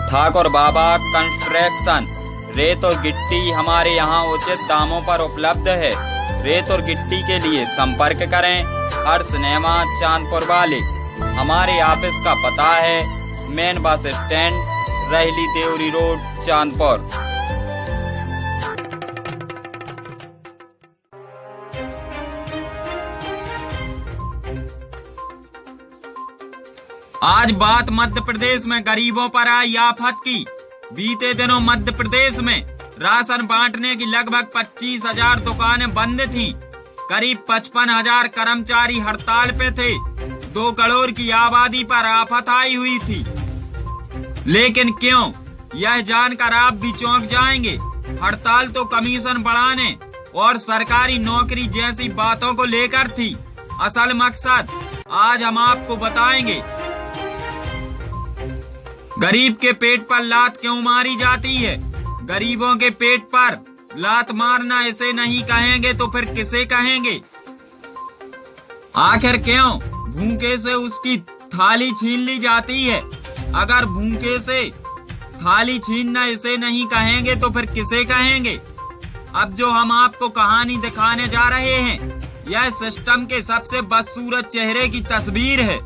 ठाकुर बाबा construction. रेत और गिट्टी हमारे यहाँ उचित दामों पर उपलब्ध है। रेत और गिट्टी के लिए संपर्क करें हर्ष सिनेमा चांदपुर वाले। हमारे ऑफिस का पता है मेन बस स्टैंड, रहली देवरी रोड, चांदपुर। आज बात मध्य प्रदेश में गरीबों पर आई आफत की। बीते दिनों मध्य प्रदेश में राशन बांटने की लगभग 25,000 दुकानें बंद थीं। करीब 55,000 कर्मचारी हड़ताल पे थे। 2 करोड़ की आबादी पर आफत आई हुई थी। लेकिन क्यों, यह जानकर आप भी चौंक जाएंगे। हड़ताल तो कमीशन बढ़ाने और सरकारी नौकरी जैसी बातों को लेकर थी। असल मकसद आज हम आपको बताएंगे। गरीब के पेट पर लात क्यों मारी जाती है? गरीबों के पेट पर लात मारना इसे नहीं कहेंगे तो फिर किसे कहेंगे? आखिर क्यों भूखे से उसकी थाली छीन ली जाती है? अगर भूखे से थाली छीनना इसे नहीं कहेंगे तो फिर किसे कहेंगे? अब जो हम आपको कहानी दिखाने जा रहे हैं, यह सिस्टम के सबसे बदसूरत चेहरे की तस्वीर है।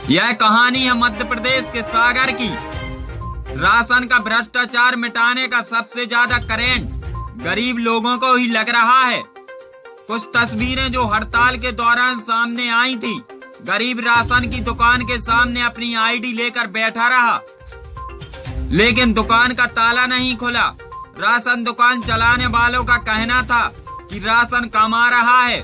यह कहानी है मध्य प्रदेश के सागर की। राशन का भ्रष्टाचार मिटाने का सबसे ज्यादा करेंट गरीब लोगों को ही लग रहा है। कुछ तस्वीरें जो हड़ताल के दौरान सामने आई थी। गरीब राशन की दुकान के सामने अपनी आईडी लेकर बैठा रहा, लेकिन दुकान का ताला नहीं खुला। राशन दुकान चलाने वालों का कहना था कि राशन कमा रहा है,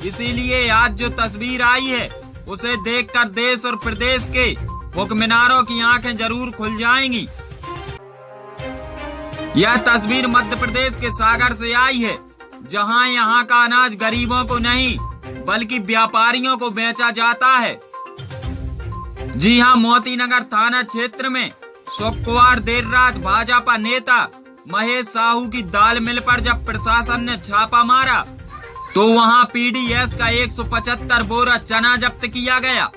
इसीलिए आज जो तस्वीर आई है उसे देखकर देश और प्रदेश के हुक्मरानों की आंखें जरूर खुल जाएंगी। यह तस्वीर मध्य प्रदेश के सागर से आई है, जहां यहां का अनाज गरीबों को नहीं बल्कि व्यापारियों को बेचा जाता है। जी हां, मोतीनगर थाना क्षेत्र में शुक्रवार देर रात भाजपा नेता महेश साहू की दाल मिल पर जब प्रशासन ने छापा मारा तो वहां पीडीएस का 175 बोरा चना जब्त किया गया।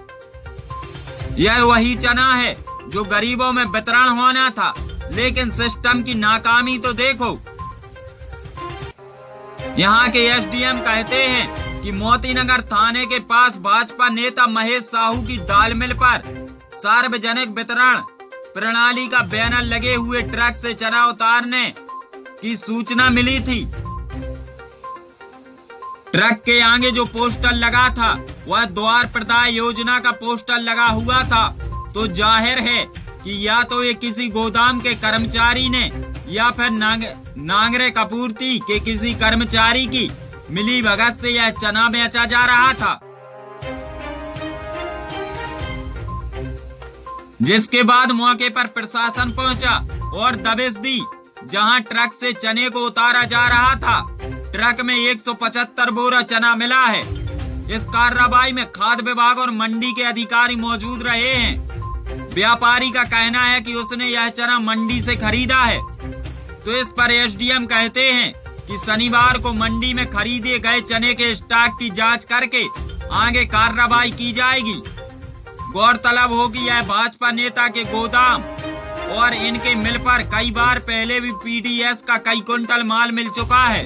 यह वही चना है जो गरीबों में वितरण होना था, लेकिन सिस्टम की नाकामी तो देखो। यहां के एसडीएम कहते हैं कि मोतीनगर थाने के पास भाजपा नेता महेश साहू की दाल मिल पर सार्वजनिक वितरण प्रणाली का बैनर लगे हुए ट्रक से चना उतारने की सूचना मिली थी। ट्रक के आगे जो पोस्टर लगा था वह द्वार प्रदाय योजना का पोस्टर लगा हुआ था, तो जाहिर है कि या तो ये किसी गोदाम के कर्मचारी ने या फिर नांगरे कपूर्ती के किसी कर्मचारी की मिली भगत से यह चना बेचा जा रहा था। जिसके बाद मौके पर प्रशासन पहुंचा और दबिश दी। जहां ट्रक से चने को उतारा जा रहा था, ट्रक में 175 बोरा चना मिला है। इस कार्रवाई में खाद्य विभाग और मंडी के अधिकारी मौजूद रहे हैं। व्यापारी का कहना है कि उसने यह चना मंडी से खरीदा है। तो इस पर एसडीएम कहते हैं कि शनिवार को मंडी में खरीदे गए चने के स्टॉक की जांच करके आगे कार्रवाई की जाएगी। गौरतलब हो कि यह भाजपा नेता के गोदाम और इनके मिल पर कई बार पहले भी पीडीएस का कई कुंटल माल मिल चुका है।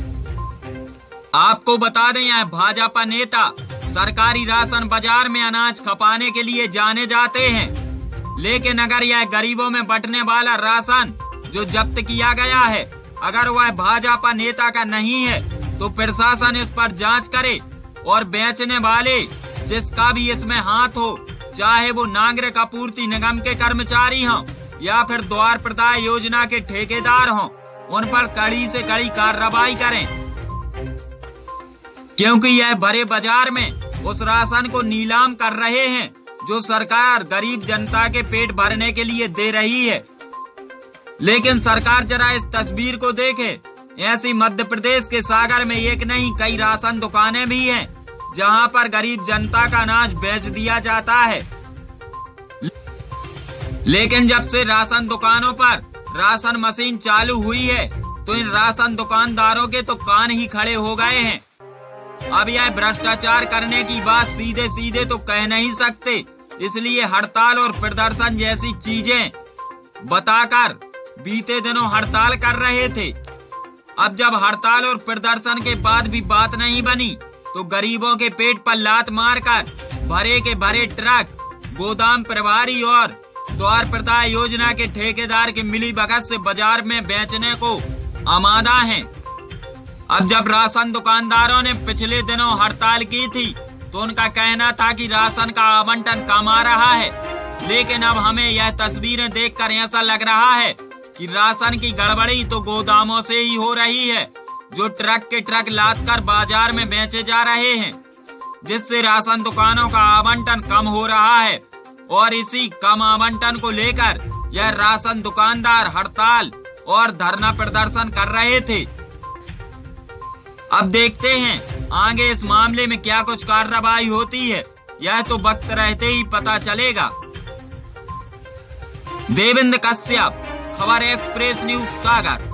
आपको बता दें, यह भाजपा नेता सरकारी राशन बाजार में अनाज खपाने के लिए जाने जाते हैं। लेकिन अगर यह गरीबों में बंटने वाला राशन जो जब्त किया गया है, अगर वह भाजपा नेता का नहीं है तो प्रशासन इस पर जांच करे और बेचने वाले जिसका भी इसमें हाथ हो, चाहे वो नागरिक आपूर्ति निगम के कर्मचारी हों या फिर द्वार प्रदाय योजना के ठेकेदार हों, उन पर कड़ी से कड़ी कार्रवाई करें, क्योंकि यह भरे बाजार में उस राशन को नीलाम कर रहे हैं जो सरकार गरीब जनता के पेट भरने के लिए दे रही है। लेकिन सरकार जरा इस तस्वीर को देखे। ऐसी मध्य प्रदेश के सागर में एक नहीं कई राशन दुकानें भी हैं जहां पर गरीब जनता का अनाज बेच दिया जाता है। लेकिन जब से राशन दुकानों पर राशन मशीन चालू हुई है तो इन राशन दुकानदारों के तो कान ही खड़े हो गए हैं। अब यह भ्रष्टाचार करने की बात सीधे सीधे तो कह नहीं सकते, इसलिए हड़ताल और प्रदर्शन जैसी चीजें बताकर बीते दिनों हड़ताल कर रहे थे। अब जब हड़ताल और प्रदर्शन के बाद भी बात नहीं बनी तो गरीबों के पेट पर लात मारकर भरे के भरे ट्रक गोदाम प्रभारी और द्वार प्रदाय योजना के ठेकेदार के मिलीभगत से बाजार में बेचने को आमादा हैं। अब जब राशन दुकानदारों ने पिछले दिनों हड़ताल की थी तो उनका कहना था कि राशन का आवंटन कम आ रहा है, लेकिन अब हमें यह तस्वीरें देखकर ऐसा लग रहा है कि राशन की गड़बड़ी तो गोदामों से ही हो रही है, जो ट्रक के ट्रक लाद कर बाजार में बेचे जा रहे हैं, जिससे राशन दुकानों का आवंटन कम हो रहा है। और इसी कम आवंटन को लेकर यह राशन दुकानदार हड़ताल और धरना प्रदर्शन कर रहे थे। अब देखते हैं आगे इस मामले में क्या कुछ कार्रवाई होती है, यह तो वक्त रहते ही पता चलेगा। देवेंद्र कश्यप, खबर एक्सप्रेस न्यूज सागर।